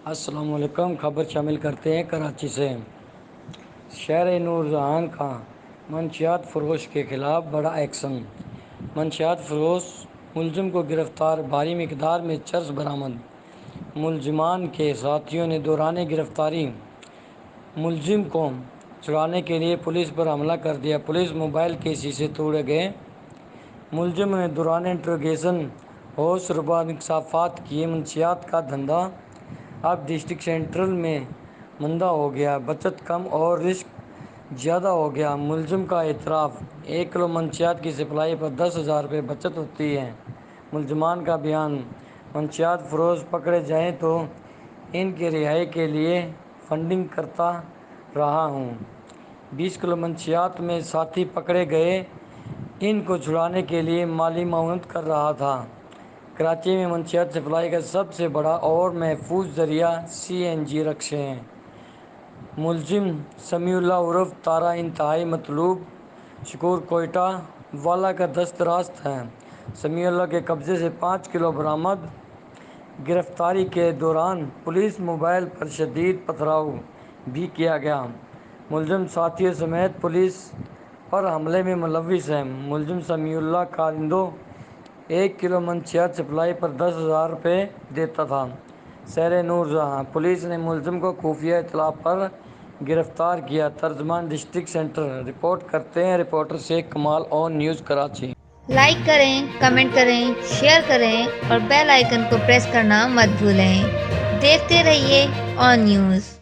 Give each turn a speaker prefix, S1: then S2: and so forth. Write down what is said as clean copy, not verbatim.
S1: السلام علیکم۔ خبر شامل کرتے ہیں کراچی سے۔ شہر نورجہاں کا منشیات فروش کے خلاف بڑا ایکشن۔ منشیات فروش ملزم کو گرفتار، بھاری مقدار میں چرس برآمد۔ ملزمان کے ساتھیوں نے دوران گرفتاری ملزم کو چھڑانے کے لیے پولیس پر حملہ کر دیا۔ پولیس موبائل کے شیشے توڑے گئے۔ ملزم نے دوران انٹروگیشن ہوش ربا انکشافات کیے۔ منشیات کا دھندا اب ڈسٹرکٹ سینٹرل میں مندہ ہو گیا، بچت کم اور رسک زیادہ ہو گیا۔ ملزم کا اعتراف، 1 کلو منشیات کی سپلائی پر 10,000 روپے بچت ہوتی ہے۔ ملزمان کا بیان، منشیات فروش پکڑے جائیں تو ان کی رہائی کے لیے فنڈنگ کرتا رہا ہوں۔ 20 کلو منشیات میں ساتھی پکڑے گئے، ان کو چھڑانے کے لیے مالی معاونت کر رہا تھا۔ کراچی میں منشیات سپلائی کا سب سے بڑا اور محفوظ ذریعہ CNG رکشے ہیں۔ ملزم سمیع اللہ عرف تارا انتہائی مطلوب شکور کوئٹہ والا کا دست راست ہے۔ سمیع اللہ کے قبضے سے 5 کلو برآمد۔ گرفتاری کے دوران پولیس موبائل پر شدید پتھراؤ بھی کیا گیا۔ ملزم ساتھیوں سمیت پولیس پر حملے میں ملوث ہیں۔ ملزم سمیع اللہ کارندوں 1 کلو منشیات سپلائی پر 10,000 روپے دیتا تھا۔ شہر نورجہاں پولیس نے ملزم کو خفیہ اطلاع پر گرفتار کیا۔ ترجمان ڈسٹرکٹ سینٹرل رپورٹ کرتے ہیں رپورٹر شیخ کمال آن نیوز کراچی۔
S2: لائک کریں، کمنٹ کریں، شیئر کریں اور بیل آئیکن کو پریس کرنا مت بھولیں۔ دیکھتے رہیے آن نیوز۔